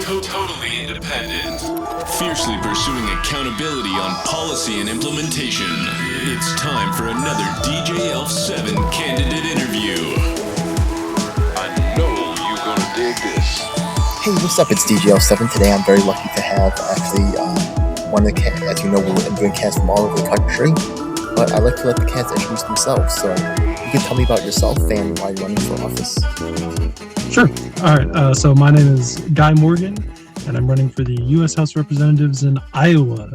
Totally independent. Fiercely pursuing accountability on policy and implementation. It's time for another DJ Elf 7 candidate interview. I know you're gonna dig this. Hey, what's up? It's DJ Elf 7. Today I'm very lucky to have one of the cats. As you know, we're doing cats from all over the country, but I like to let the cats introduce themselves. So you can tell me about yourself and why you're running for office. Sure. All right. So my name is Guy Morgan, and I'm running for the U.S. House of Representatives in Iowa,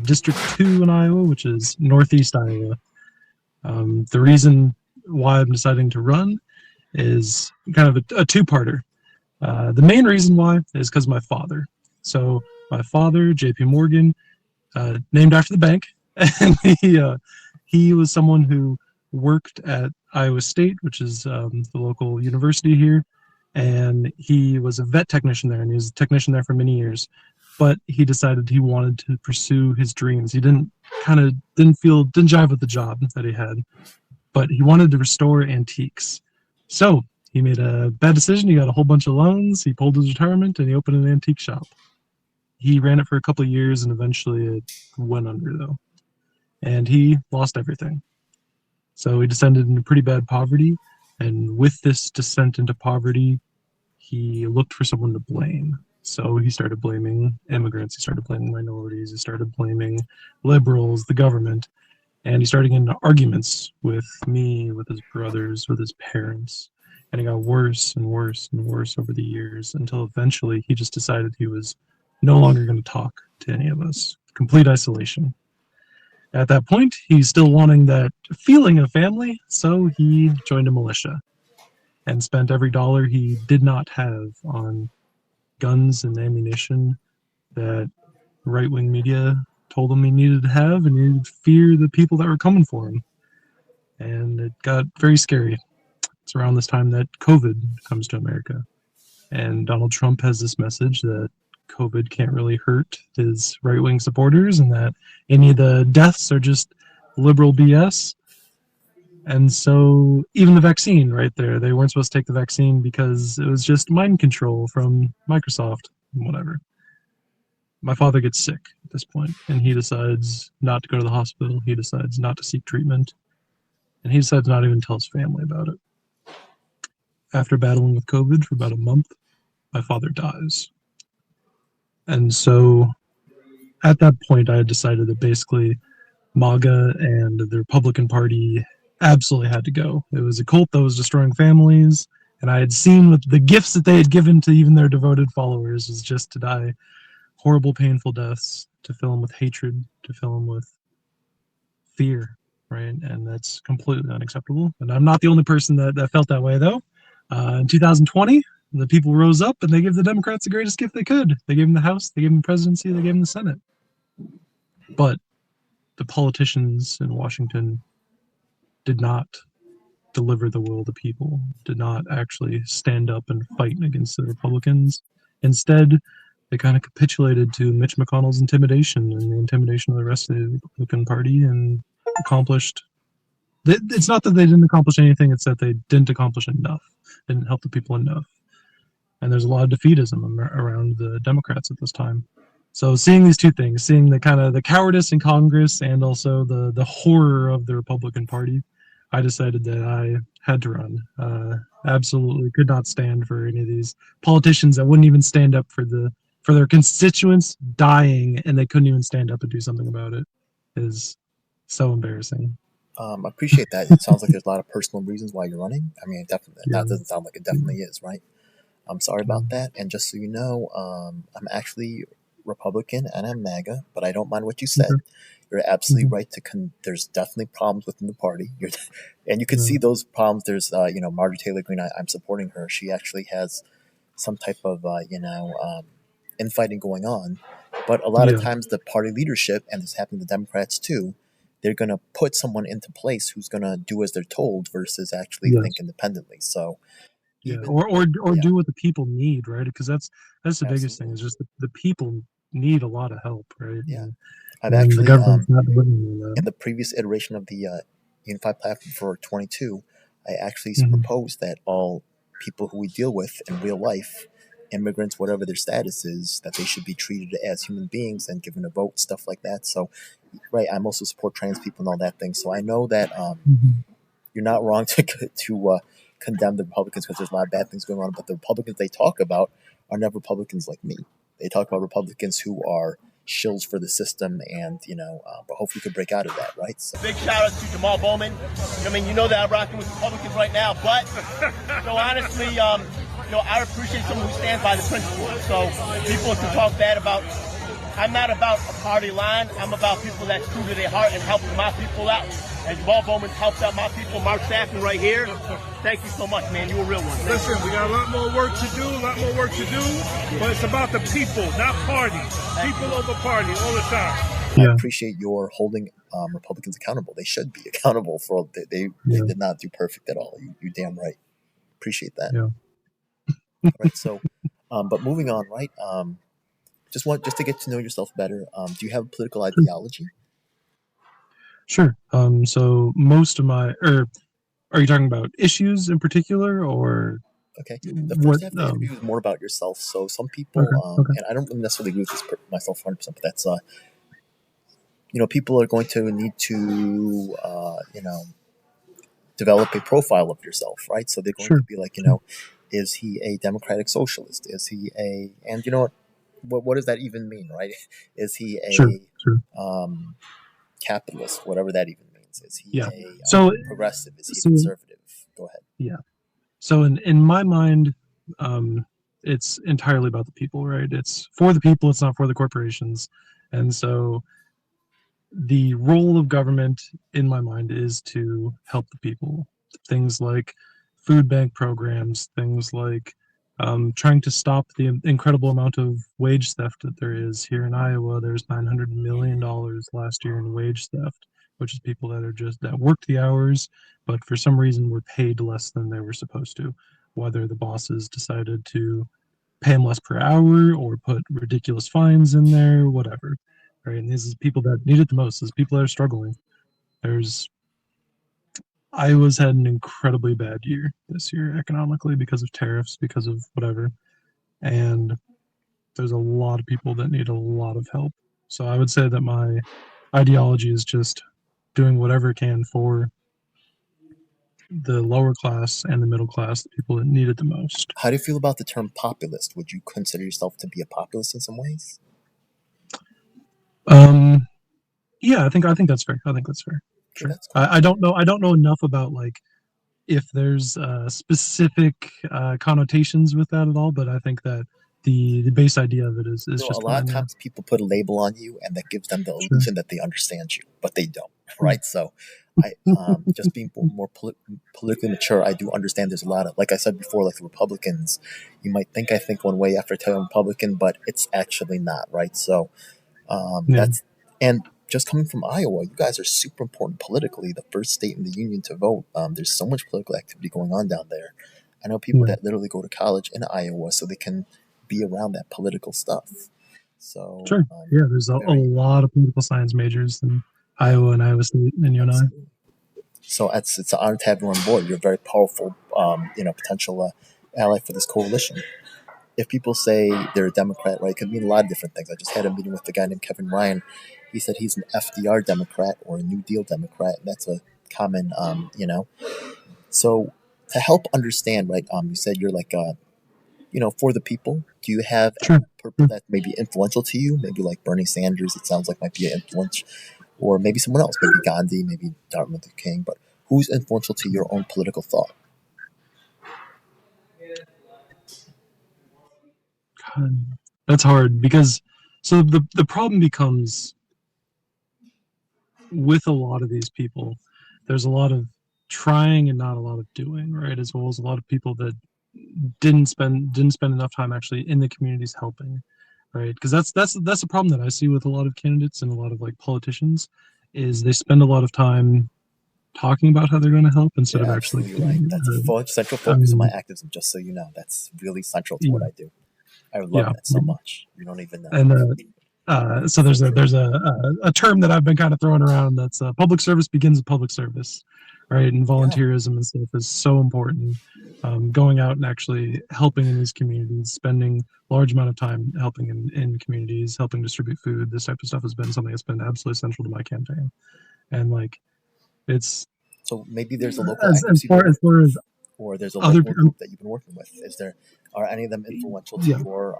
District 2 in Iowa, which is Northeast Iowa. The reason why I'm deciding to run is kind of a two-parter. The main reason why is because of my father. So my father, J.P. Morgan, named after the bank, and he was someone who worked at Iowa State, which is the local university here. And he was a vet technician there, and he was a technician there for many years. But he decided he wanted to pursue his dreams. He didn't jive with the job that he had, but he wanted to restore antiques. So he made a bad decision. He got a whole bunch of loans. He pulled his retirement, and he opened an antique shop. He ran it for a couple of years, and eventually it went under, though. And he lost everything. So he descended into pretty bad poverty. And with this descent into poverty, he looked for someone to blame. So he started blaming immigrants. He started blaming minorities. He started blaming liberals, the government. And he started getting into arguments with me, with his brothers, with his parents. And it got worse and worse and worse over the years until eventually he just decided he was no longer going to talk to any of us. Complete isolation. At that point, he's still wanting that feeling of family, so he joined a militia and spent every dollar he did not have on guns and ammunition that right-wing media told him he needed to have, and he needed to fear the people that were coming for him. And it got very scary. It's around this time that COVID comes to America. And Donald Trump has this message that COVID can't really hurt his right-wing supporters, and that any of the deaths are just liberal BS. And so even the vaccine right there, they weren't supposed to take the vaccine because it was just mind control from Microsoft and whatever. My father gets sick at this point, and he decides not to go to the hospital. He decides not to seek treatment, and he decides not even to tell his family about it. After battling with COVID for about a month, my father dies. And so at that point, I had decided that basically MAGA and the Republican Party absolutely had to go. It was a cult that was destroying families, and I had seen with the gifts that they had given to even their devoted followers was just to die horrible, painful deaths, to fill them with hatred, to fill them with fear, right? And that's completely unacceptable. And I'm not the only person that felt that way, though. In 2020, the people rose up and they gave the Democrats the greatest gift they could. They gave them the House, they gave them the presidency, they gave them the Senate. But the politicians in Washington did not deliver the will of the people, did not actually stand up and fight against the Republicans. Instead, they kind of capitulated to Mitch McConnell's intimidation and the intimidation of the rest of the Republican Party and accomplished. It's not that they didn't accomplish anything, it's that they didn't accomplish enough, didn't help the people enough. And there's a lot of defeatism around the Democrats at this time. So seeing these two things, seeing the kind of the cowardice in Congress and also the horror of the Republican Party, I decided that I had to run. Absolutely could not stand for any of these politicians that wouldn't even stand up for their constituents dying, and they couldn't even stand up and do something about it. It is so embarrassing. I appreciate that. It sounds like there's a lot of personal reasons why you're running. I mean, definitely, that doesn't sound like it definitely is, right? I'm sorry about that. And just so you know, I'm actually Republican and I'm MAGA, but I don't mind what you said. You're absolutely right. There's definitely problems within the party. And you can see those problems. There's, Marjorie Taylor Greene. I'm supporting her. She actually has some type of, infighting going on. But a lot of times the party leadership, and it's happening to Democrats too, they're going to put someone into place who's going to do as they're told versus actually think independently. So, or do what the people need, right? Because that's the biggest thing is just the people need a lot of help, right? Yeah, and I've actually the government's not delivering that. In the previous iteration of the Unified Platform for 22, I actually proposed that all people who we deal with in real life immigrants, whatever their status is, that they should be treated as human beings and given a vote, stuff like that. So, right, I'm also support trans people and all that thing. So I know that you're not wrong to condemn the Republicans because there's a lot of bad things going on. But the Republicans they talk about are never Republicans like me. They talk about Republicans who are shills for the system, and but hopefully we could break out of that, right? So. Big shout out to Jamal Bowman. I mean, that I'm rocking with Republicans right now, but honestly, I appreciate someone who stands by the principles. So people can talk bad about. I'm not about a party line. I'm about people that's true to their heart and helping my people out. And Jamal Bowman helps out my people. Mark Stafford right here. Thank you so much, man. You're a real one. Man. Listen, we got a lot more work to do, but it's about the people, not parties. People over party all the time. I appreciate your holding Republicans accountable. They should be accountable for they did not do perfect at all. You damn right. Appreciate that. Yeah. All right. So, but moving on, right? Just to get to know yourself better. Do you have a political ideology? Sure. So most of my, are you talking about issues in particular, or? Okay. The first half of the interview is more about yourself. So some people, and I don't necessarily agree with this myself 100%, but that's, people are going to need to, develop a profile of yourself, right? So they're going to be like, is he a democratic socialist? Is he and you know what does that even mean, right? Is he a capitalist, whatever that even means? Is he a progressive? Is he a conservative? Go ahead. Yeah. So in my mind, it's entirely about the people, right? It's for the people. It's not for the corporations. And so the role of government, in my mind, is to help the people. Things like food bank programs, things like trying to stop the incredible amount of wage theft that there is here in Iowa. There's $900 million last year in wage theft, which is people that worked the hours, but for some reason were paid less than they were supposed to. Whether the bosses decided to pay them less per hour or put ridiculous fines in there, whatever. Right, and these are people that need it the most. These people that are struggling. Iowa's had an incredibly bad year this year economically because of tariffs, because of whatever. And there's a lot of people that need a lot of help. So I would say that my ideology is just doing whatever it can for the lower class and the middle class, the people that need it the most. How do you feel about the term populist? Would you consider yourself to be a populist in some ways? Yeah, I think that's fair. Sure. That's cool. I don't know enough about if there's specific connotations with that at all, but I think that the base idea of it is just a lot of times people put a label on you, and that gives them the illusion that they understand you, but they don't, right? So I just being more politically mature, I do understand there's a lot of, like I said before, like the Republicans, you might think I think one way after telling Republican, but it's actually not, right? So that's, and just coming from Iowa, you guys are super important politically, the first state in the union to vote. There's so much political activity going on down there. I know people that literally go to college in Iowa so they can be around that political stuff. So there's a lot of political science majors in Iowa and Iowa State and UNI. So it's an honor to have you on board. You're a very powerful, potential ally for this coalition. If people say they're a Democrat, right, it could mean a lot of different things. I just had a meeting with a guy named Kevin Ryan. He said he's an FDR Democrat or a New Deal Democrat. That's a common, So to help understand, right, you said you're like, for the people. Do you have people that may be influential to you? Maybe like Bernie Sanders, it sounds like might be an influence. Or maybe someone else, maybe Gandhi, maybe Martin Luther King. But who's influential to your own political thought? God, that's hard because the problem becomes with a lot of these people, there's a lot of trying and not a lot of doing, right? As well as a lot of people that didn't spend enough time actually in the communities helping, right? Because that's the problem that I see with a lot of candidates and a lot of politicians is they spend a lot of time talking about how they're going to help instead of actually doing it. That's a central focus of my activism, just so you know. That's really central to what I do. I love that so much. You don't even know. And so there's a term that I've been kind of throwing around that's public service begins with public service, right? And volunteerism and stuff is so important. Going out and actually helping in these communities, spending large amount of time helping in communities, helping distribute food. This type of stuff has been something that's been absolutely central to my campaign. And like, it's So maybe there's a local as activist you've far been as working far with, as or there's a other, local group that you've been working with. Are any of them influential to yeah. your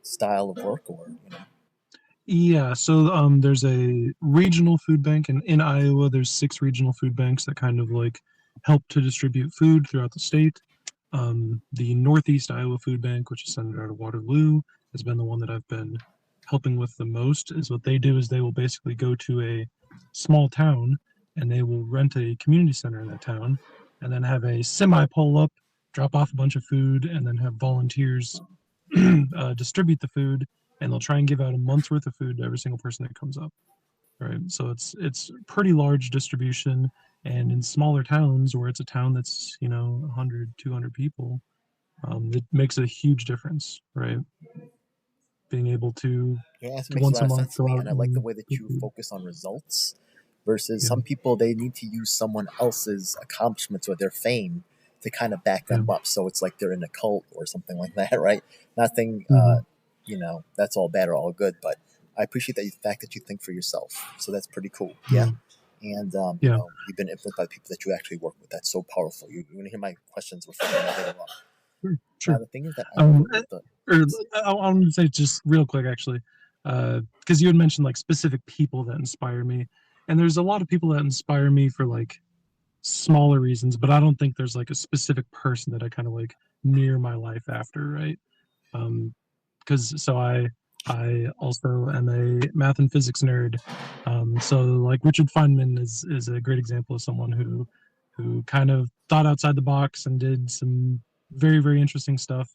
style of work, or Yeah, so there's a regional food bank in Iowa. There's 6 regional food banks that kind of like help to distribute food throughout the state. The Northeast Iowa Food Bank, which is centered out of Waterloo, has been the one that I've been helping with the most. Is what they do is they will basically go to a small town and they will rent a community center in that town, and then have a semi pull up, drop off a bunch of food, and then have volunteers distribute the food, and they'll try and give out a month's worth of food to every single person that comes up. Right. So it's pretty large distribution, and in smaller towns where it's a town that's 100, 200 people, it makes a huge difference. Right. Being able your answer to makes a once lot a of month sense to go me, out and I like the and way that cook you food. focus on results versus Yeah. some people, they need to use someone else's accomplishments or their fame to kind of back them Yeah. up. So it's like they're in a cult or something like that, right? Nothing, Mhm. that's all bad or all good, but I appreciate the fact that you think for yourself. So that's pretty cool. Yeah. Yeah. And, Yeah. you've been influenced by the people that you actually work with. That's so powerful. You're going to hear my questions before later on. Sure. Now, Sure. the thing is that I Um, work with the, or I want to say just real quick, actually, because you had mentioned like specific people that inspire me, and there's a lot of people that inspire me for like smaller reasons, but I don't think there's like a specific person that I kind of like mirror my life after, right? Because so I also am a math and physics nerd. So like Richard Feynman is a great example of someone who kind of thought outside the box and did some very, very interesting stuff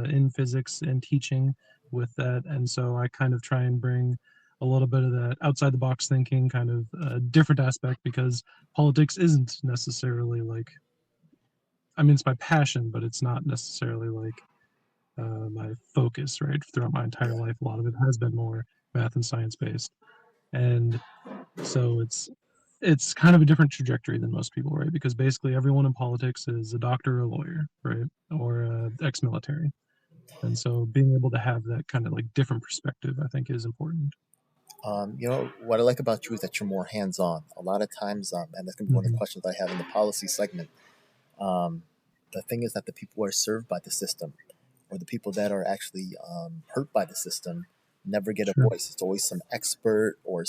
in physics and teaching with that. And so I kind of try and bring a little bit of that outside the box thinking, kind of a different aspect, because politics isn't necessarily like, I mean, it's my passion, but it's not necessarily like my focus, right? Throughout my entire yeah. life, a lot of it has been more math and science based, and so it's kind of a different trajectory than most people, right? Because basically everyone in politics is a doctor or a lawyer, right, or ex-military, and so being able to have that kind of like different perspective, I think, is important. What I like about you is that you're more hands-on. A lot of times, and that's gonna be one of the Hmm. questions I have in the policy segment. Um, the thing is that the people who are served by the system, or the people that are actually hurt by the system, never get a Sure. voice. It's always some expert or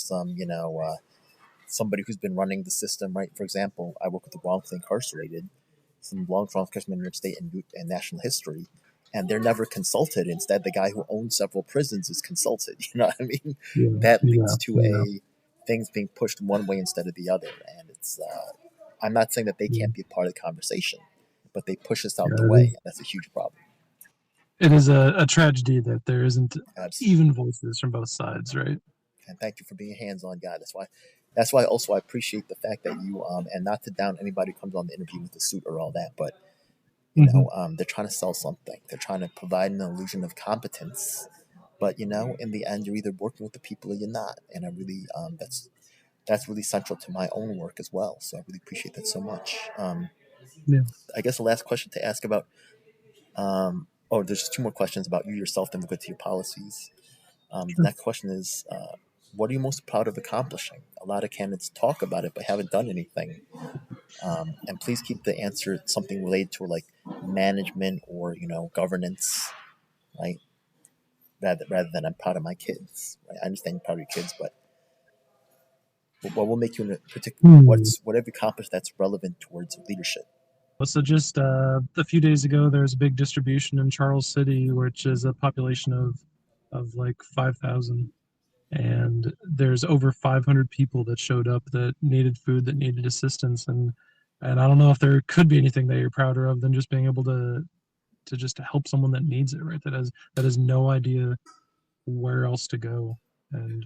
somebody who's been running the system, right? For example, I work with the wrongfully incarcerated, some wrongfully incarcerated in state and national history, and they're never consulted. Instead, the guy who owns several prisons is consulted. You know what I mean? Yeah. That Yeah. leads to Yeah. things being pushed one way instead of the other, and it's. I'm not saying that they Yeah. can't be a part of the conversation, but they push us out the Yeah, way, and that's a huge problem. it is a tragedy that there isn't Absolutely. even voices from both sides, right? And thank you for being a hands-on guy. That's why also I appreciate the fact that you and not to down anybody who comes on the interview with a suit or all that, but Hmm. they're trying to sell something. They're trying to provide an illusion of competence, but in the end, you're either working with the people or you're not. And I really that's really central to my own work as well. So I really appreciate that so much. Yeah. I guess the last question to ask about. There's just 2 more questions about you yourself, then we'll get to your policies. The Sure. next question is, what are you most proud of accomplishing? A lot of candidates talk about it but haven't done anything. And please keep the answer something related to like management or governance, right? Rather than I'm proud of my kids. Right? I understand you're proud of your kids, but what will make you in a particular Hmm. what have you accomplished that's relevant towards leadership? So just a few days ago, there was a big distribution in Charles City, which is a population of like 5,000, and there's over 500 people that showed up that needed food, that needed assistance, and I don't know if there could be anything that you're prouder of than just being able to just help someone that needs it, right? That has no idea where else to go, and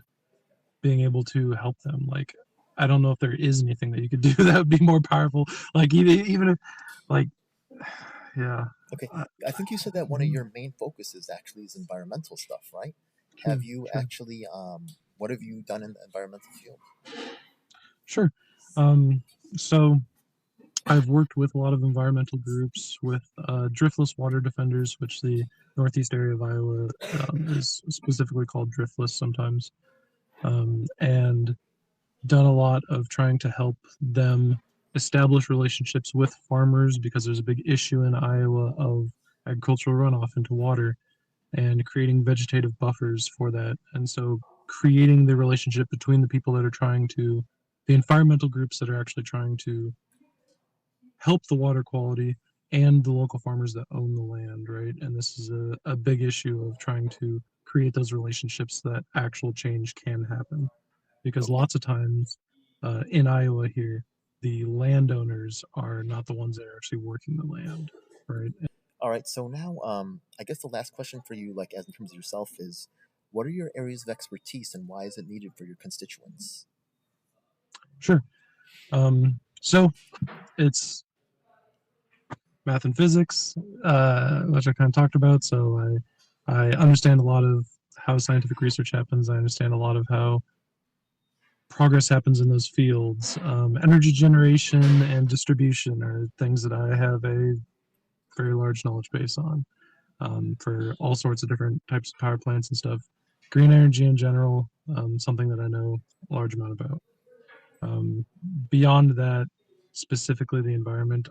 being able to help them. Like, I don't know if there is anything that you could do that would be more powerful. Like even if like yeah. Okay, Uh, I think you said that one of mhm. your main focuses actually is environmental stuff, right? Sure, Have you sure, actually what have you done in the environmental field? sure. Um, So I've worked with a lot of environmental groups, with driftless water defenders, which the northeast area of Iowa is specifically called driftless sometimes, and done a lot of trying to help them establish relationships with farmers, because there's a big issue in Iowa of agricultural runoff into water, and creating vegetative buffers for that. And so creating the relationship between the people that are trying to, the environmental groups that are actually trying to help the water quality, and the local farmers that own the land, right? And this is a big issue of trying to create those relationships that actual change can happen. Because Okay. lots of times in Iowa here, the landowners are not the ones that are actually working the land, right? All right. So now, I guess the last question for you, like as in terms of yourself, is what are your areas of expertise and why is it needed for your constituents? Sure. So it's math and physics, which I kind of talked about. So I understand a lot of how scientific research happens. I understand a lot of how progress happens in those fields. Energy generation and distribution are things that I have a very large knowledge base on, for all sorts of different types of power plants and stuff. Green energy in general, something that I know a large amount about. Um, Beyond that, specifically the environment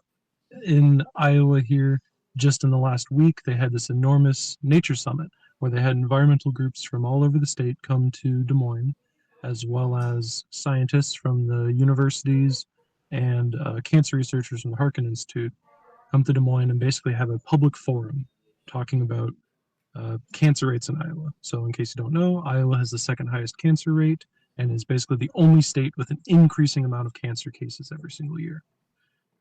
in Iowa here, just in the last week, they had this enormous nature summit where they had environmental groups from all over the state come to Des Moines, as well as scientists from the universities and cancer researchers from the Harkin Institute come to Des Moines and basically have a public forum talking about cancer rates in Iowa. So, in case you don't know, Iowa has the second highest cancer rate and is basically the only state with an increasing amount of cancer cases every single year.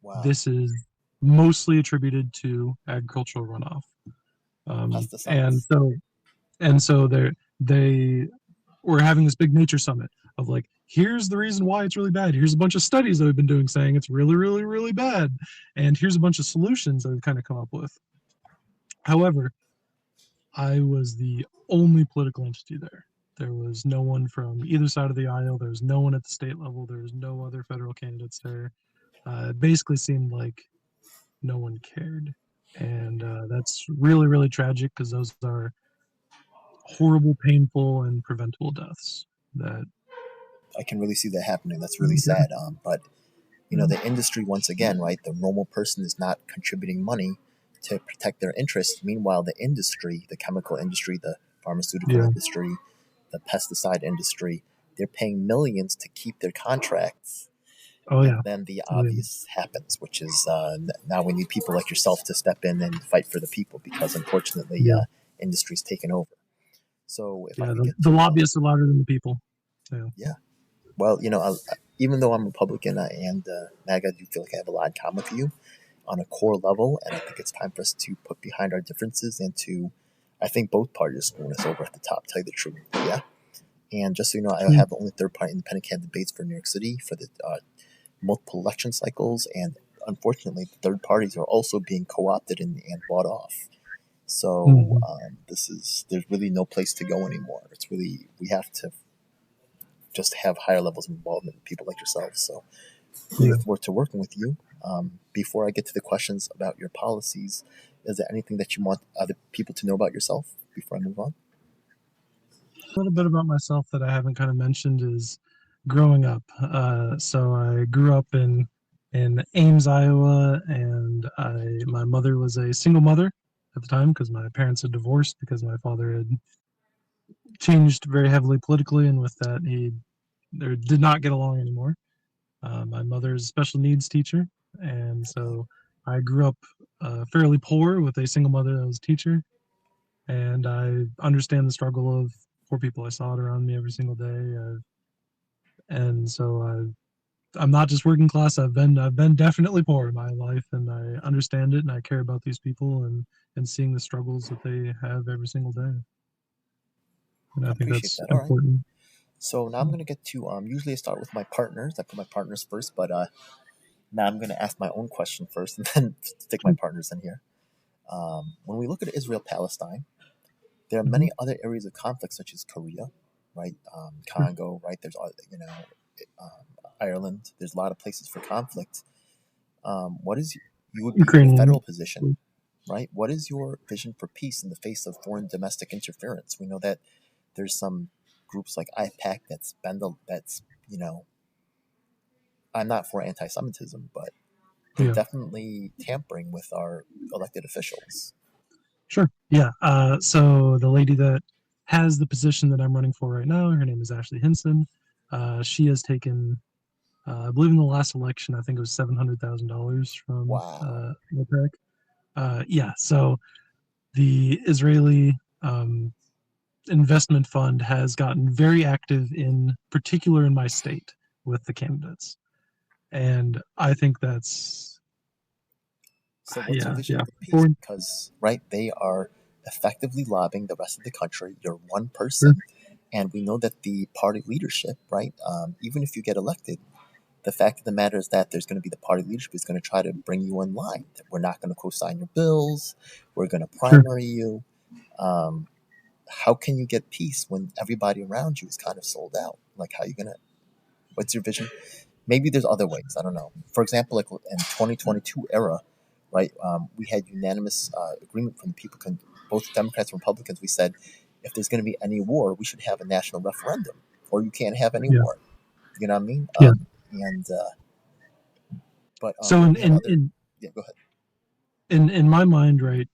Wow. This is mostly attributed to agricultural runoff. And Pesticides. so they were having this big nature summit of like, here's the reason why it's really bad. Here's a bunch of studies that we've been doing saying it's really, really, really bad. And here's a bunch of solutions that we've kind of come up with. However, I was the only political entity there. There was no one from either side of the aisle. There was no one at the state level. There was no other federal candidates there. It basically seemed like no one cared. And that's really, really tragic, because those are horrible, painful, and preventable deaths. That I can really see that happening. That's really sad. But the industry, once again, right? The normal person is not contributing money to protect their interests. Meanwhile, the industry, the chemical industry, the pharmaceutical yeah, industry, the pesticide industry, they're paying millions to keep their contracts. oh And yeah, then the oh yeah, obvious happens, which is now we need people like yourself to step in and fight for the people because unfortunately, yeah, industry's taken over. So if I yeah. could get The to, lobbyists are louder than the people. Yeah, yeah, well, even though I'm Republican and MAGA, I do feel like I have a lot in common with you on a core level, and I think it's time for us to put behind our differences and to, I think both parties are screwing us over at the top, tell you the truth. Yeah. And just so you know, I Hmm. have the only third party independent candidate debates for New York City for the multiple election cycles, and unfortunately, the third parties are also being co-opted and bought off. So Mhm. there's really no place to go anymore. It's really, we have to just have higher levels of involvement with people like yourselves. So really Yeah. look forward to working with you. Before I get to the questions about your policies, is there anything that you want other people to know about yourself before I move on? A little bit about myself that I haven't kind of mentioned is growing up. So I grew up in Ames, Iowa, and my mother was a single mother at the time, because my parents had divorced because my father had changed very heavily politically, and with that he did not get along anymore. My mother is a special needs teacher, and so I grew up fairly poor with a single mother that was a teacher, and I understand the struggle of poor people. I saw it around me every single day, and so I'm not just working class. I've been definitely poor in my life, and I understand it, and I care about these people, and seeing the struggles that they have every single day, and I I think appreciate that's that. All right. important. So now I'm going to get to, usually I start with my partners. I put my partners first, but now I'm going to ask my own question first and then stick my partners in here. When we look at Israel Palestine, there are Mhm. many other areas of conflict, such as Korea, right? Congo, right? There's, Ireland. There's a lot of places for conflict. What is you would be in a Ukrainian. federal position, right? What is your vision for peace in the face of foreign domestic interference? We know that there's some groups like IPAC that's I'm not for anti-Semitism, but they're Yeah. definitely tampering with our elected officials. Sure. Yeah. So the lady that has the position that I'm running for right now, her name is Ashley Hinson. She has taken, I believe in the last election, I think it was $700,000 from Wow. OPEC. Yeah. So the Israeli investment fund has gotten very active, in particular in my state, with the candidates, and I think that's So what's your vision for peace? For, Because, right, they are effectively lobbying the rest of the country. You're one sure, person, and we know that the party leadership, right, even if you get elected, the fact of the matter is that there's going to be the party leadership is going to try to bring you in line. We're not going to co-sign your bills. We're going to sure. primary you. How can you get peace when everybody around you is kind of sold out? Like, how are you going to, what's your vision? Maybe there's other ways. I don't know. For example, like in 2022 era, right, we had unanimous agreement from the people, both Democrats and Republicans. We said, if there's going to be any war, we should have a national referendum, or you can't have any Yeah. war. You know what I mean? Yeah. So We have other. Yeah, go ahead. In my mind, right,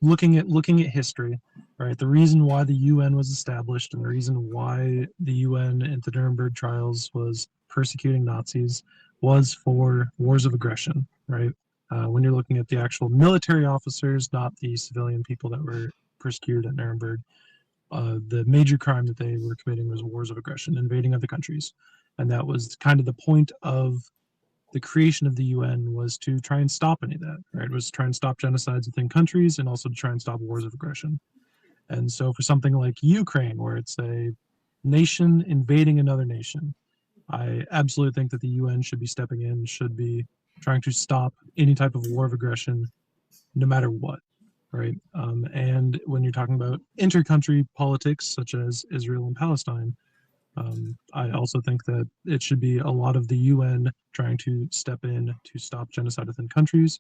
looking at history, right, the reason why the UN was established and the reason why the UN at the Nuremberg trials was persecuting Nazis was for wars of aggression, right? When you're looking at the actual military officers, not the civilian people that were persecuted at Nuremberg, the major crime that they were committing was wars of aggression, invading other countries, and that was kind of the point of the creation of the UN, was to try and stop any of that, right? It was to try and stop genocides within countries and also to try and stop wars of aggression. And so for something like Ukraine, where it's a nation invading another nation, I absolutely think that the UN should be stepping in, should be trying to stop any type of war of aggression, no matter what, right? And when you're talking about inter-country politics, such as Israel and Palestine, I also think that it should be a lot of the UN trying to step in to stop genocide within countries.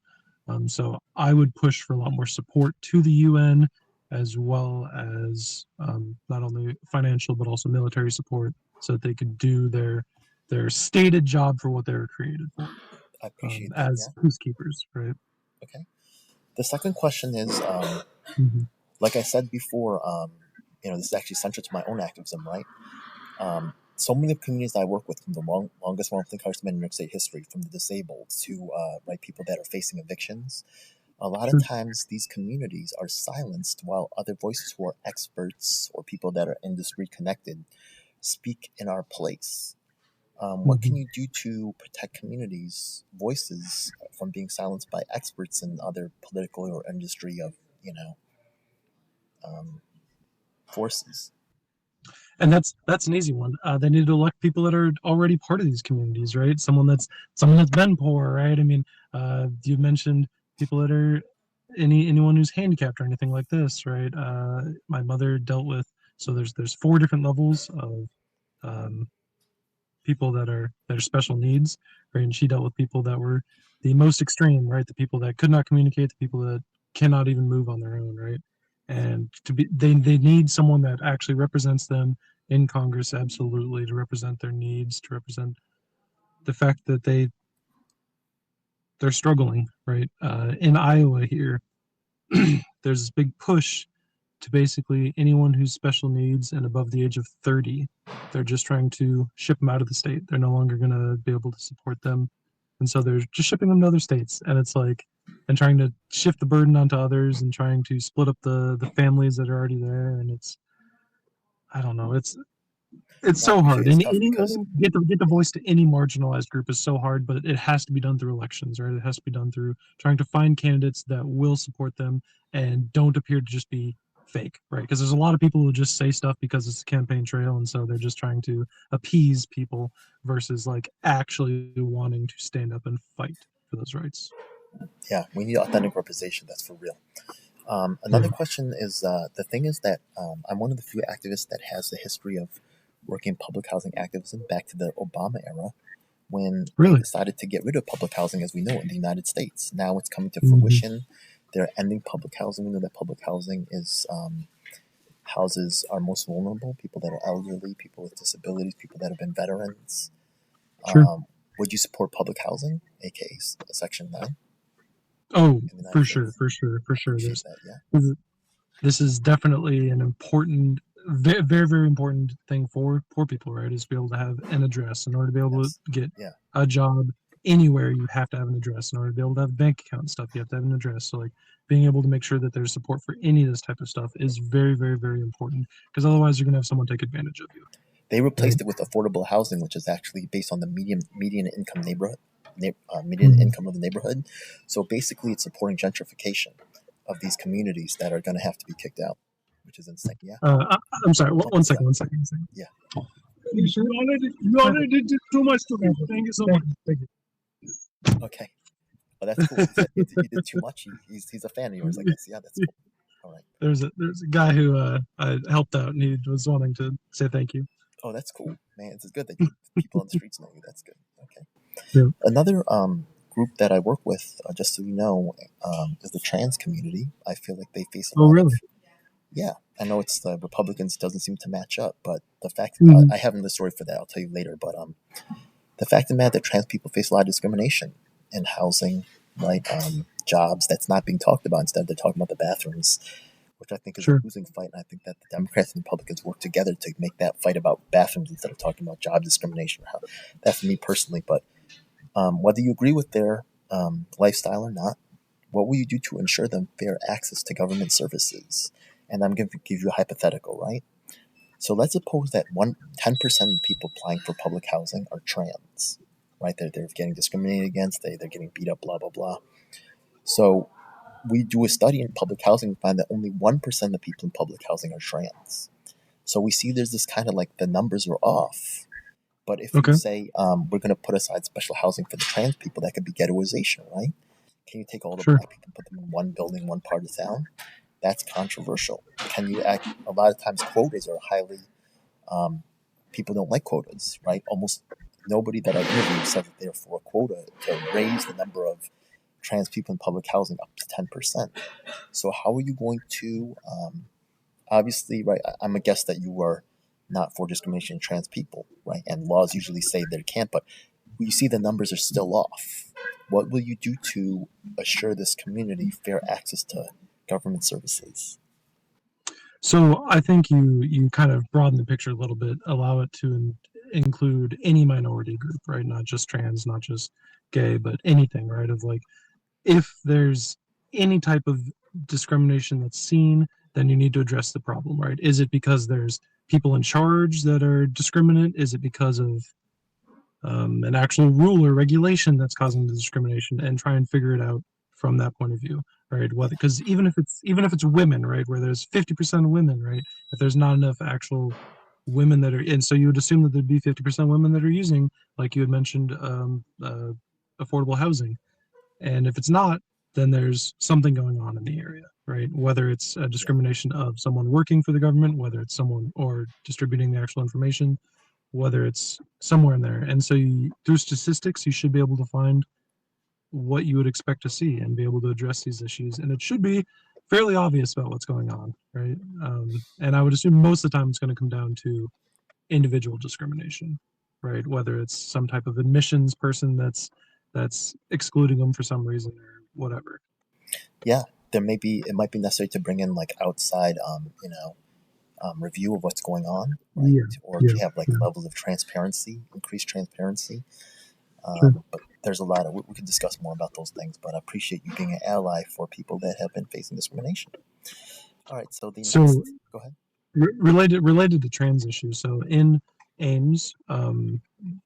So I would push for a lot more support to the UN, as well as not only financial but also military support, so that they could do their stated job for what they were created for, I appreciate that. as peacekeepers, right? Okay. The second question is, Mm-hmm. like I said before, this is actually central to my own activism, right? So many of the communities I work with, from the longest wrongful incarceration in New York State history, from the disabled to people that are facing evictions, a lot of times these communities are silenced while other voices who are experts or people that are industry connected speak in our place. What can you do to protect communities' voices from being silenced by experts in other political or industry of forces? And that's an easy one. They need to elect people that are already part of these communities, right? Someone that's been poor, right? I mean, you mentioned people that are anyone who's handicapped or anything like this, right? My mother dealt with, so there's 4 different levels of people that are special needs, right? And she dealt with people that were the most extreme, right? The people that could not communicate, the people that cannot even move on their own, right? And they need someone that actually represents them in Congress, absolutely, to represent their needs, to represent the fact that they're struggling, right? In Iowa here, there's this big push to basically anyone who's special needs and above the age of 30, they're just trying to ship them out of the state. They're no longer going to be able to support them. And so they're just shipping them to other states. And it's like, and trying to shift the burden onto others and trying to split up the families that are already there. And it's, I don't know, it's so hard. It's And tough because get the voice to any marginalized group is so hard, but it has to be done through elections, right? It has to be done through trying to find candidates that will support them and don't appear to just be fake, right? Because there's a lot of people who just say stuff because it's a campaign trail, and so they're just trying to appease people versus like actually wanting to stand up and fight for those rights. Yeah, we need authentic representation. That's for real. Another question is, the thing is that I'm one of the few activists that has the history of working in public housing activism back to the Obama era, when they Really? decided to get rid of public housing as we know it in the United States. Now it's coming to Mhm. fruition. They're ending public housing. We know that public housing is houses our most vulnerable, people that are elderly, people with disabilities, people that have been veterans. Sure. Would you support public housing, aka Section 9 Oh, in the United for States? sure, for sure, for sure. Appreciate There's that, yeah. this is definitely an important, very, very, very important thing for poor people, right? Is to be able to have an address. In order to be able Yes. to get Yeah. a job anywhere, you have to have an address. In order to be able to have a bank account and stuff, you have to have an address. So like being able to make sure that there's support for any of this type of stuff is very, very, very important, because otherwise you're gonna have someone take advantage of you. They replaced it with affordable housing, which is actually based on the median income neighborhood, median Mhm. income of the neighborhood. So basically, it's supporting gentrification of these communities that are going to have to be kicked out, which is insane. Yeah, I'm sorry. One second. Yeah. One second. Yeah. You already did too much to me. Thank you so much. Thank you. Okay. Well, that's cool. He did too much. He's a fan of yours, I guess. Yeah, that's cool. All right. There's a guy who I helped out, and he was wanting to say thank you. Oh, that's cool, man. It's good that people on the streets know you. That's good. Okay. Yeah. Another group that I work with, just so you know, is the trans community. I feel like they face a lot really? of. Yeah, I know it's the Republicans doesn't seem to match up, but the fact Mhm. I have another story for that. I'll tell you later. But the fact of the matter that trans people face a lot of discrimination in housing, right? Jobs that's not being talked about. Instead, they're talking about the bathrooms, which I think is Sure. a losing fight. And I think that the Democrats and Republicans work together to make that fight about bathrooms instead of talking about job discrimination. That's me personally. But whether you agree with their lifestyle or not, what will you do to ensure them fair access to government services? And I'm going to give you a hypothetical, right? So let's suppose that 10% of people applying for public housing are trans, right? They're getting discriminated against, they're getting beat up, blah, blah, blah. So we do a study in public housing and find that only 1% of the people in public housing are trans. So we see there's this kind of like the numbers are off. But if Okay. you say we're going to put aside special housing for the trans people, that could be ghettoization, right? Can you take all the Sure. black people and put them in one building, one part of town? That's controversial. Can you act? A lot of times, quotas are highly. People don't like quotas, right? Almost nobody that I interviewed said that they're for a quota to raise the number of trans people in public housing up to 10%. So how are you going to? Obviously, right? I'm a guess that you are not for discrimination in trans people, right? And laws usually say they can't, but you see the numbers are still off. What will you do to assure this community fair access to government services? So I think you kind of broaden the picture a little bit, allow it to include any minority group, right? Not just trans, not just gay, but anything, right? Of like, if there's any type of discrimination that's seen, then you need to address the problem, right? Is it because there's people in charge that are discriminant? Is it because of an actual rule or regulation that's causing the discrimination? And try and figure it out from that point of view, right? Whether, because even if it's women, right, where there's 50% of women, right, if there's not enough actual women that are, and so you would assume that there'd be 50% women that are using, like you had mentioned, affordable housing, and if it's not, then there's something going on in the area, right? Whether it's a discrimination of someone working for the government, whether it's someone or distributing the actual information, whether it's somewhere in there. And so through statistics, you should be able to find what you would expect to see and be able to address these issues. And it should be fairly obvious about what's going on, right? And I would assume most of the time it's going to come down to individual discrimination, right? Whether it's some type of admissions person that's excluding them for some reason or whatever. Yeah, it might be necessary to bring in like outside, review of what's going on, right? Or to have like levels of transparency, increased transparency. But there's a lot of, we can discuss more about those things, but I appreciate you being an ally for people that have been facing discrimination. All right, so go ahead. Related to trans issues. So in Ames,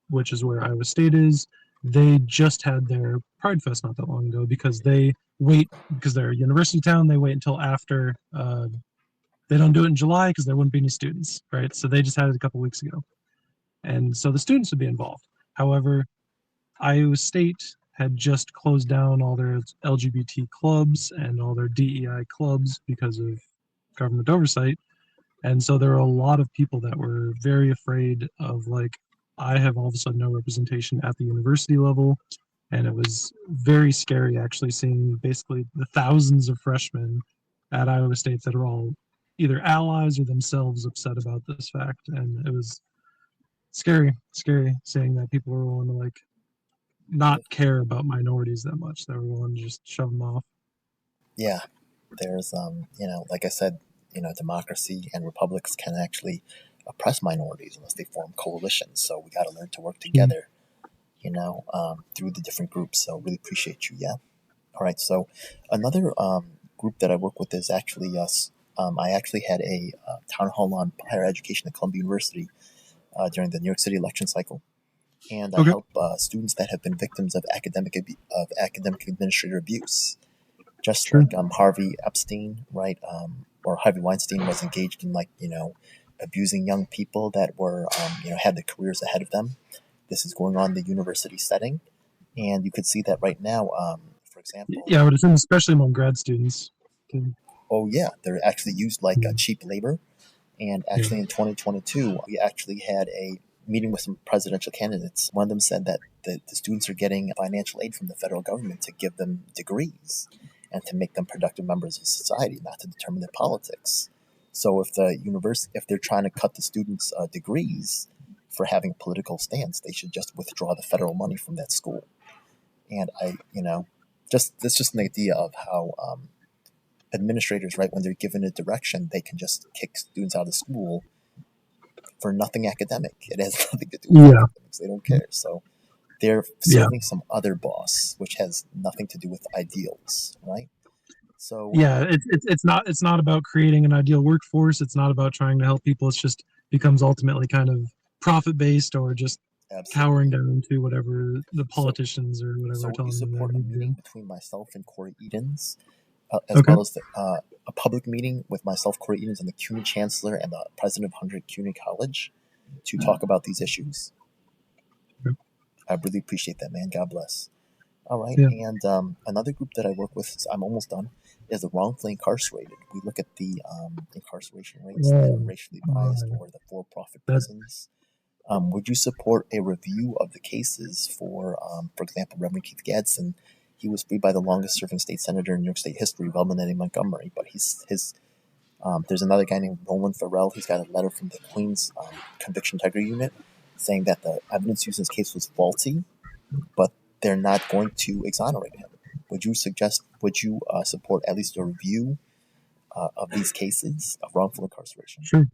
which is where Iowa State is, they just had their Pride Fest not that long ago because they're a university town, they wait until after, they don't do it in July because there wouldn't be any students, right? So they just had it a couple weeks ago. And so the students would be involved. However, Iowa State had just closed down all their LGBT clubs and all their DEI clubs because of government oversight. And so there were a lot of people that were very afraid of, like, I have all of a sudden no representation at the university level. And it was very scary actually seeing basically the thousands of freshmen at Iowa State that are all either allies or themselves upset about this fact. And it was scary seeing that people were willing to, like, not care about minorities that much. They were willing to just shove them off. Yeah, there's like I said, democracy and republics can actually oppress minorities unless they form coalitions. So we got to learn to work together, through the different groups. So really appreciate you. Yeah. All right. So another group that I work with is actually us. I actually had a town hall on higher education at Columbia University during the New York City election cycle, and I Okay. help students that have been victims of academic administrator abuse. Just Sure. like Harvey Epstein, right? Or Harvey Weinstein was engaged in abusing young people that were had their careers ahead of them. This is going on in the university setting, and you could see that right now. For example, Yeah, I would assume, especially among grad students. Okay. oh yeah, they're actually used like cheap labor. And Yeah. actually, in 2022, we actually had a meeting with some presidential candidates. One of them said that the students are getting financial aid from the federal government to give them degrees and to make them productive members of society, not to determine their politics. So if they're trying to cut the students' degrees for having a political stance, they should just withdraw the federal money from that school. And that's just an idea of how administrators, right, when they're given a direction, they can just kick students out of school for nothing academic. It has nothing to do with Yeah. academics. They don't care. So they're Yeah. serving some other boss, which has nothing to do with ideals, right? So Yeah, it's not about creating an ideal workforce. It's not about trying to help people. It's just becomes ultimately kind of profit based or just cowering absolutely. down to whatever the politicians or whatever So are would you telling them they support a need to meeting do. between myself and Corey Edens, as Okay. well as a public meeting with myself, Corey Edens, and the CUNY Chancellor and the President of 100 CUNY College to talk about these issues? Okay. I really appreciate that, man. God bless. All right. Yeah. And another group that I work with, I'm almost done, is the wrongfully incarcerated. We look at the incarceration rates that are Oh, racially biased my. or the for-profit That prisons. Would you support a review of the cases for example, Reverend Keith Gadsden? He was freed by the longest-serving state senator in New York State history, Relman Eddie Montgomery. But there's another guy named Roland Farrell. He's got a letter from the Queens Conviction Integrity Unit saying that the evidence used in his case was faulty, but they're not going to exonerate him. Would you support at least a review of these cases of wrongful incarceration? Sure.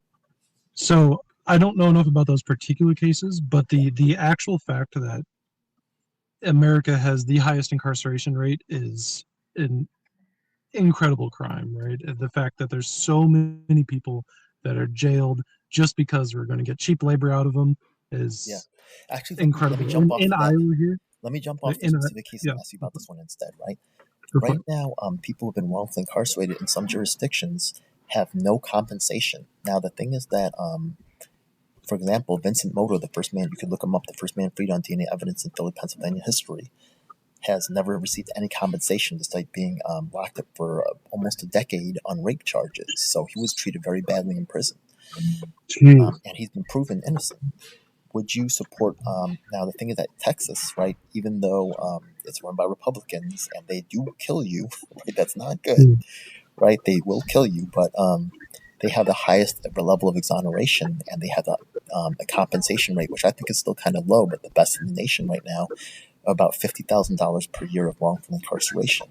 So I don't know enough about those particular cases, but the actual fact that America has the highest incarceration rate is an incredible crime, right? The fact that there's so many people that are jailed just because we're going to get cheap labor out of them Yeah. is Actually, let me incredible. jump off In of that. Iowa here, Let me jump off the in specific case yeah, and ask you about this one instead, right? go for Right it. now, people who've been wrongfully incarcerated in some jurisdictions have no compensation. Now, the thing is that, for example, Vincent Moto, the first man, you could look him up, the first man freed on DNA evidence in Philly, Pennsylvania history, has never received any compensation despite being locked up for almost a decade on rape charges. So he was treated very badly in prison, Jeez. and he's been proven innocent. Would you support? Now, the thing is that Texas, right, even though it's run by Republicans and they do kill you, right, that's not good, Mm. right? They will kill you, but they have the highest level of exoneration and they have a compensation rate, which I think is still kind of low, but the best in the nation right now, about $50,000 per year of wrongful incarceration.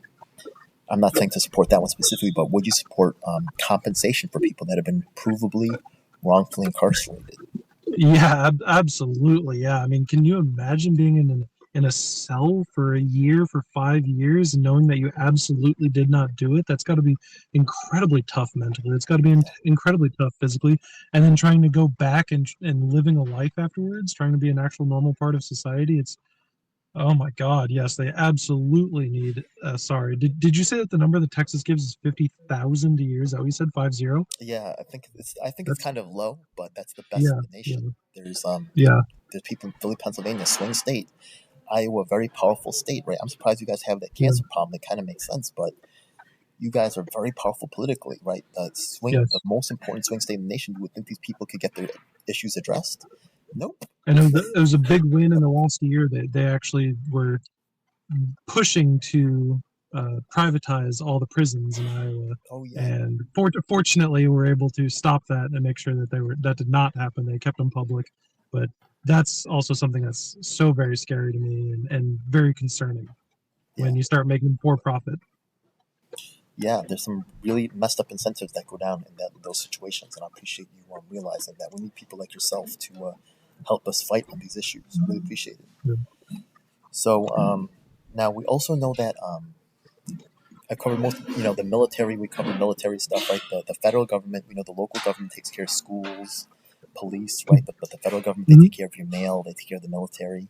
I'm not saying to support that one specifically, but would you support compensation for people that have been provably wrongfully incarcerated? Yeah, absolutely. Yeah. I mean, can you imagine being in a cell for a year, for 5 years, and knowing that you absolutely did not do it? That's got to be incredibly tough mentally. It's got to be incredibly tough physically, and then trying to go back and living a life afterwards, trying to be an actual normal part of society. It's Oh my God, yes, they absolutely need. Sorry, did you say that the number that Texas gives is 50,000 a year? Is that what you said? 50? Yeah, I think it's That's kind of low, but that's the best in yeah, the yeah, nation. There's yeah. there's people in Philly, Pennsylvania, swing state, Iowa, very powerful state, right? I'm surprised you guys have that Yeah. cancer problem. It kind of makes sense, but you guys are very powerful politically, right? Yes. The most important swing state in the nation. You would think these people could get their issues addressed. Nope. And it was a big win in the last year that they actually were pushing to privatize all the prisons in Iowa. Oh yeah. And fortunately, we're able to stop that and make sure that that did not happen. They kept them public, but that's also something that's so very scary to me and very concerning when Yeah. you start making them for profit. Yeah, there's some really messed up incentives that go down in those situations, and I appreciate you realizing that. We need people like yourself to help us fight on these issues. Really appreciate it. Yeah. So now we also know that I covered most, the military. We covered military stuff, right? The federal government, the local government takes care of schools, police, right? But the federal government, they take care of your mail, they take care of the military.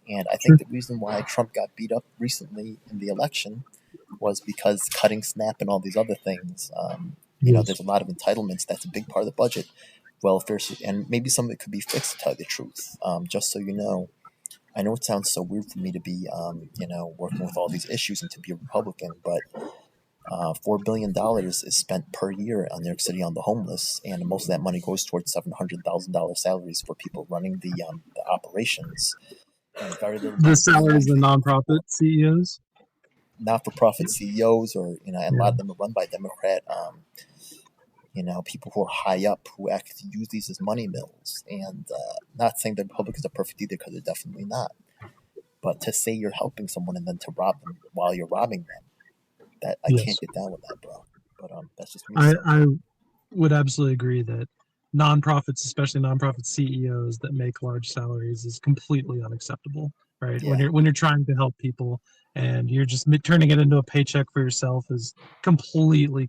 And I think the reason why Trump got beat up recently in the election was because cutting SNAP and all these other things. Yes. There's a lot of entitlements. That's a big part of the budget. Welfare, and maybe some of it could be fixed, to tell you the truth. Just so you know, I know it sounds so weird for me to be, working with all these issues and to be a Republican, but $4 billion is spent per year on New York City on the homeless, and most of that money goes towards $700,000 salaries for people running the operations. And very little The salaries of the nonprofit CEOs. Not-for-profit CEOs, or and a lot of them are run by Democrat, people who are high up who actually use these as money mills. And not saying that Republicans are perfect either, because they're definitely not. But to say you're helping someone and then to rob them while you're robbing them, that I can't get down with that, bro. But that's just me. I would absolutely agree that nonprofits, especially nonprofit CEOs that make large salaries, is completely unacceptable. Right? Yeah. When you're trying to help people and you're just turning it into a paycheck for yourself is completely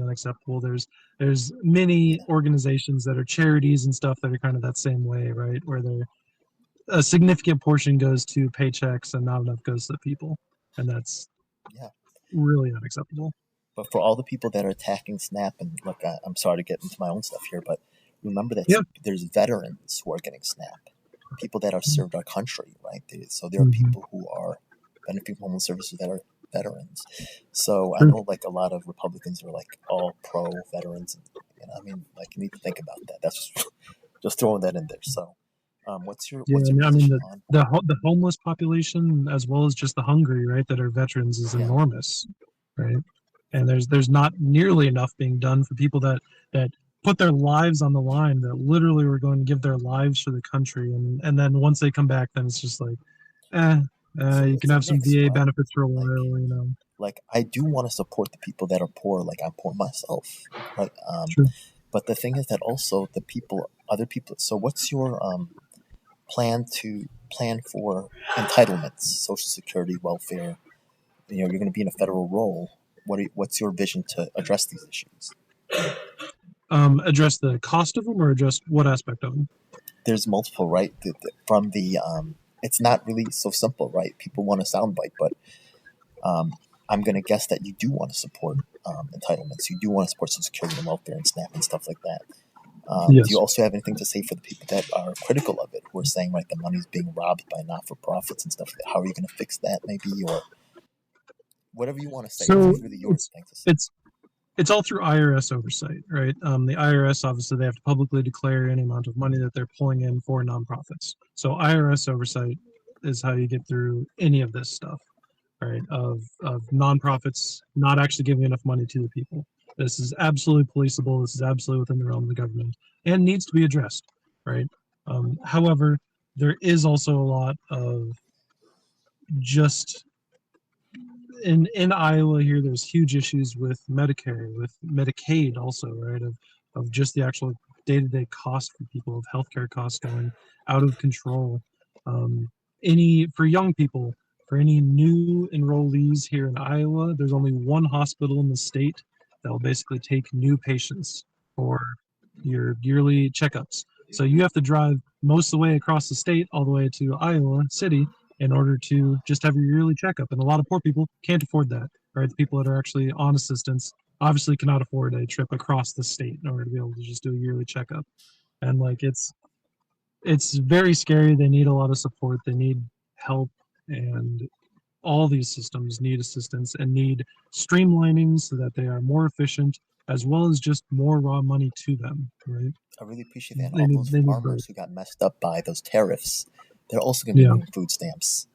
unacceptable. There's many organizations that are charities and stuff that are kind of that same way, right? Where a significant portion goes to paychecks and not enough goes to the people, and that's really unacceptable. But for all the people that are attacking SNAP, and look, I'm sorry to get into my own stuff here, but remember that there's veterans who are getting SNAP, people that have served our country, right? So there are people who are benefiting from homeless services that are veterans. So I know like a lot of Republicans are like all pro veterans, and you need to think about that. That's just throwing that in there. So what's your position on the homeless population as well as just the hungry, right, that are veterans is enormous, right? And there's not nearly enough being done for people that put their lives on the line, that literally were going to give their lives for the country, and then once they come back, then it's just like, you can have some VA benefits for a while, Like, I do want to support the people that are poor. Like, I'm poor myself, right? But the thing is that also other people. So what's your plan for entitlements, Social Security, welfare? You're going to be in a federal role. What's your vision to address these issues? Address the cost of them, or address what aspect of them? There's multiple, right? From the it's not really so simple, right? People want a soundbite, but I'm going to guess that you do want to support entitlements. You do want to support Social Security and welfare and SNAP and stuff like that. Do you also have anything to say for the people that are critical of it, who are saying, right, the money's being robbed by not-for-profits and stuff? How are you going to fix that, maybe, or whatever you want to say? So it's really yours. It's all through IRS oversight, right? The IRS, obviously, they have to publicly declare any amount of money that they're pulling in for nonprofits. So IRS oversight is how you get through any of this stuff, right? Of nonprofits not actually giving enough money to the people. This is absolutely policeable. This is absolutely within the realm of the government and needs to be addressed, right? However, there is also a lot of just in Iowa here, there's huge issues with Medicare, with Medicaid also, right? Of just the actual day-to-day cost for people, of healthcare costs going out of control. For young people, for any new enrollees here in Iowa, there's only one hospital in the state that will basically take new patients for your yearly checkups. So you have to drive most of the way across the state, all the way to Iowa City, in order to just have your yearly checkup. And a lot of poor people can't afford that, right? The people that are actually on assistance obviously cannot afford a trip across the state in order to be able to just do a yearly checkup. And like, it's very scary. They need a lot of support. They need help. And all these systems need assistance and need streamlining so that they are more efficient, as well as just more raw money to them, right? I really appreciate that. And They all need, those they need farmers both. who got messed up by those tariffs, they're also going to be Yeah, getting food stamps.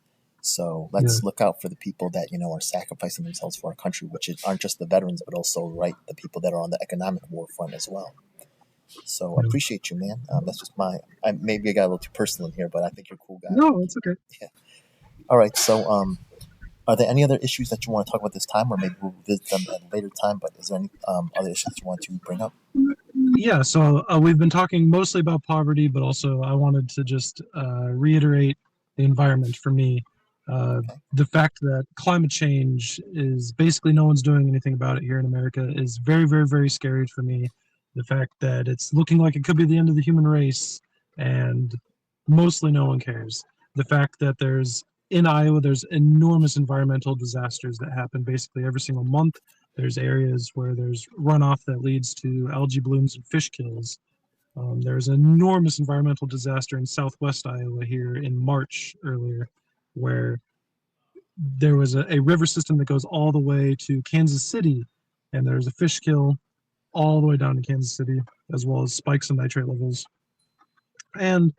So yeah, let's look out for the people that are sacrificing themselves for our country, which aren't just the veterans, but also the people that are on the economic war front as well. So I yeah. appreciate you, man. That's just maybe I got a little too personal in here, but I think you're a cool guy. No, it's okay. Yeah. All right. So are there any other issues that you want to talk about this time, or maybe we'll visit them at a later time? But is there any other issues that you want to bring up? Yeah, so we've been talking mostly about poverty, but also I wanted to just reiterate the environment for me. Okay. The fact that climate change is basically no one's doing anything about it here in America is very, very, very scary for me. The fact that it's looking like it could be the end of the human race and mostly no one cares. The fact that in Iowa, there's enormous environmental disasters that happen basically every single month. There's areas where there's runoff that leads to algae blooms and fish kills. There's an enormous environmental disaster in southwest Iowa here in March earlier, where there was a river system that goes all the way to Kansas City, and there's a fish kill all the way down to Kansas City, as well as spikes in nitrate levels. And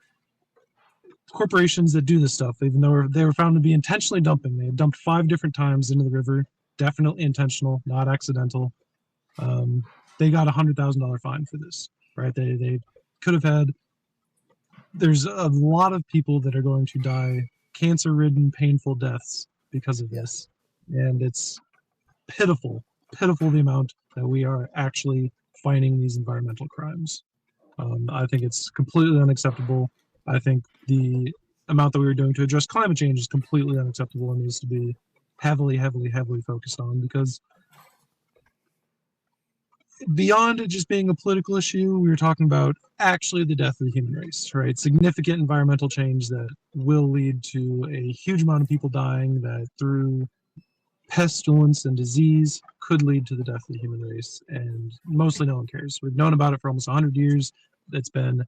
corporations that do this stuff, even though they were found to be intentionally dumping, they had dumped 5 different times into the river, definitely intentional, not accidental. They got $100,000 fine for this, right? They could have had. There's a lot of people that are going to die cancer-ridden, painful deaths because of this, and it's pitiful the amount that we are actually fighting these environmental crimes. I think it's completely unacceptable. I think the amount that we were doing to address climate change is completely unacceptable and needs to be heavily focused on, because beyond it just being a political issue, we were talking about actually the death of the human race, right? Significant environmental change that will lead to a huge amount of people dying, that through pestilence and disease could lead to the death of the human race, and mostly no one cares. We've known about it for almost 100 years. It's been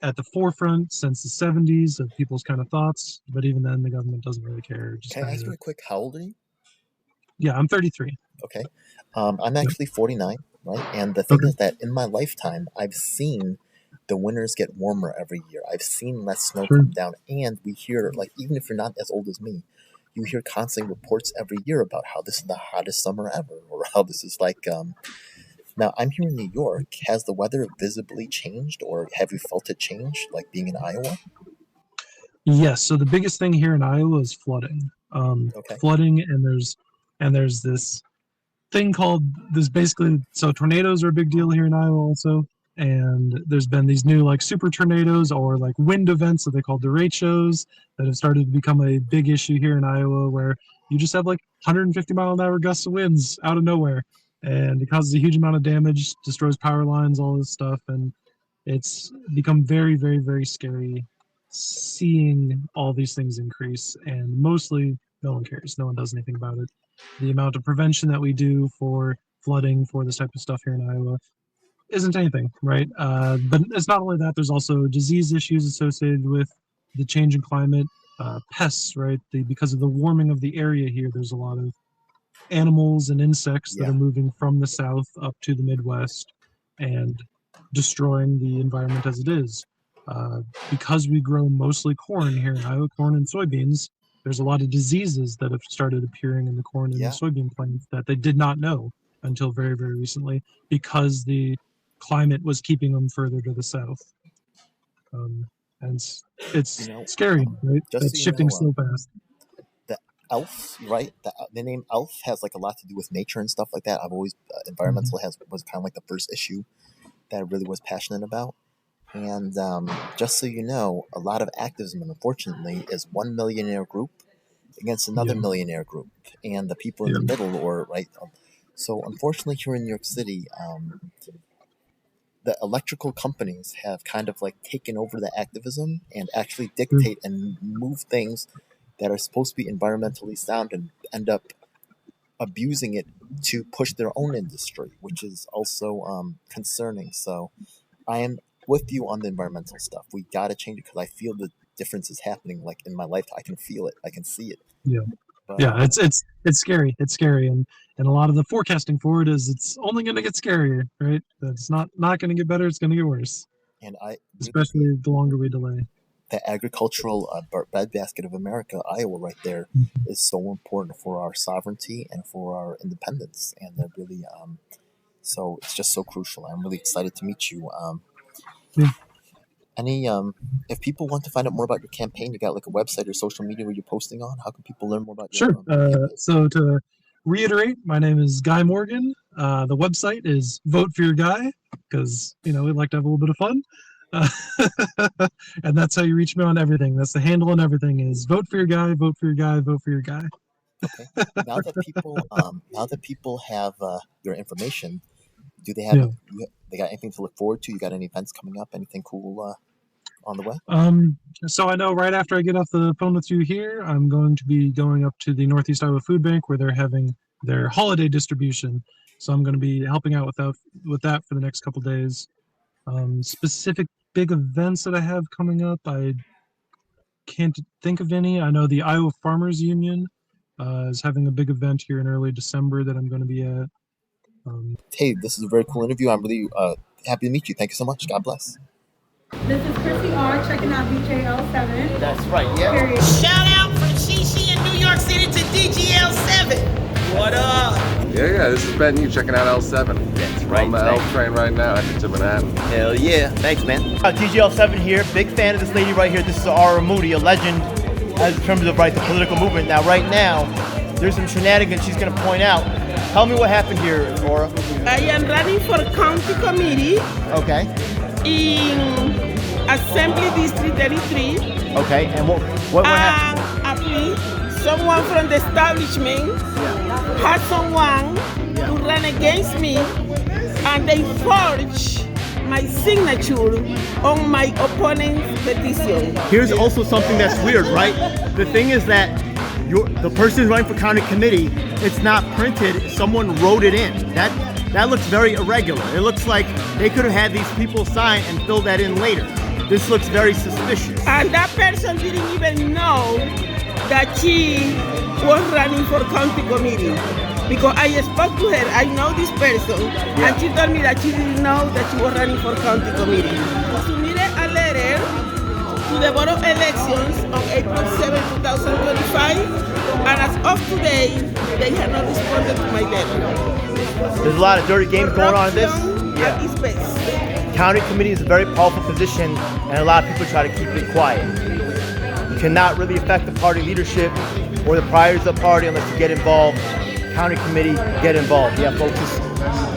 at the forefront since the 70s of people's kind of thoughts, but even then the government doesn't really care. Just Can I ask you a quick, how old are you? Yeah, I'm 33. Okay. I'm actually 49, right? And the thing is that in my lifetime, I've seen the winters get warmer every year. I've seen less snow Sure. come down, and we hear, like, even if you're not as old as me, you hear constant reports every year about how this is the hottest summer ever, or how this is like. Now, I'm here in New York. Has the weather visibly changed, or have you felt it change, like being in Iowa? Yes. So the biggest thing here in Iowa is flooding. Okay. Flooding, and there's this thing called this basically. So tornadoes are a big deal here in Iowa also, and there's been these new like super tornadoes or like wind events that they call derechos that have started to become a big issue here in Iowa, where you just have like 150-mile-an-hour gusts of winds out of nowhere, and it causes a huge amount of damage, destroys power lines, all this stuff, and it's become very, very, very scary seeing all these things increase, and mostly no one cares. No one does anything about it. The amount of prevention that we do for flooding, for this type of stuff here in Iowa, isn't anything, right? But it's not only that, there's also disease issues associated with the change in climate, pests, right? Because of the warming of the area here, there's a lot of animals and insects that are moving from the south up to the Midwest and destroying the environment as it is. Because we grow mostly corn here in Iowa, corn and soybeans, there's a lot of diseases that have started appearing in the corn and the soybean plants that they did not know until very, very recently, because the climate was keeping them further to the south. And it's scary, right? It's shifting so fast. The elf, right? The name elf has like a lot to do with nature and stuff like that. I've always environmental was kind of like the first issue that I really was passionate about. And just so you know, a lot of activism, unfortunately, is one millionaire group against another millionaire group, and the people in the middle, or right. So unfortunately, here in New York City, the electrical companies have kind of like taken over the activism and actually dictate and move things that are supposed to be environmentally sound and end up abusing it to push their own industry, which is also concerning. So I am with you on the environmental stuff. We got to change it because I feel the difference is happening. Like in my life, I can feel it. I can see it. Yeah. Yeah, it's scary. It's scary, and a lot of the forecasting for it is it's only going to get scarier, right? It's not going to get better. It's going to get worse, And I especially the longer we delay. the agricultural breadbasket of America, Iowa, right there, is so important for our sovereignty and for our independence. And they're really, so it's just so crucial. I'm really excited to meet you. Yeah. If people want to find out more about your campaign, you got like a website or social media where you're posting on? How can people learn more about your Sure. campaign? So to reiterate, my name is Guy Morgan. The website is Vote for Your Guy, because we like to have a little bit of fun. And that's how you reach me on everything. That's the handle and everything is Vote for Your Guy, Vote for Your Guy, Vote for Your Guy. Okay. Now that people have your information, do they have they got anything to look forward to? You got any events coming up? Anything cool on the way? So I know right after I get off the phone with you here, I'm going to be going up to the Northeast Iowa Food Bank where they're having their holiday distribution. So I'm going to be helping out with that for the next couple days. Specific big events that I have coming up, I can't think of any. I know the Iowa Farmers Union is having a big event here in early December that I'm going to be at. Hey, this is a very cool interview. I'm really happy to meet you. Thank you so much. God bless. This is Chrissy R checking out DJL7. That's right, yeah. Period. Shout out from Shishi in New York City to DGL7. What up? Yeah, this is Ben. You checking out L7. That's right. On the L train right now, heading to Manhattan. Hell yeah. Thanks, man. DGL7 here. Big fan of this lady right here. This is Aura Moody, a legend as in terms of the political movement. Now, right now, there's some shenanigans she's going to point out. Tell me what happened here, Aura. I am running for county committee Okay. in Assembly District 33. Okay. And what happened? Apparently, someone from the establishment had someone to run against me, and they forged my signature on my opponent's petition. Here's also something that's weird, right? The thing is that the person running for county committee, it's not printed. Someone wrote it in. That looks very irregular. It looks like they could have had these people sign and fill that in later. This looks very suspicious. And that person didn't even know that she was running for county committee. Because I spoke to her, I know this person, and she told me that she didn't know that she was running for county committee. Submitted a letter to the Board of Elections on April 7, 2025, and as of today, they have not responded to my letter. There's a lot of dirty games going on in this. At its best. County committee is a very powerful position, and a lot of people try to keep it quiet. You cannot really affect the party leadership or the priorities of the party unless you get involved. County committee, get involved. Yeah, folks,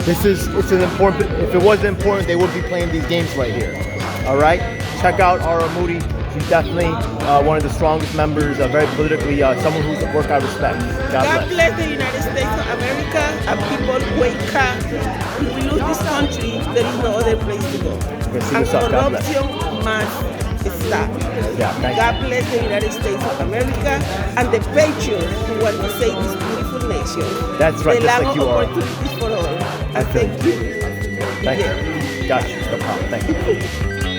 it's an important. If it wasn't important, they wouldn't be playing these games right here. All right, check out Aura Moody. She's definitely one of the strongest members, very politically, someone who's a work I respect. God bless the United States of America, and people wake up. If we lose this country, there is no other place to go. And corruption must stop. Yeah, God bless the United States of America and the patriots who want to save this beautiful nation. That's right, the just land like of you are. opportunities for all. And thank you. Thank you. Got you. No problem. Thank you.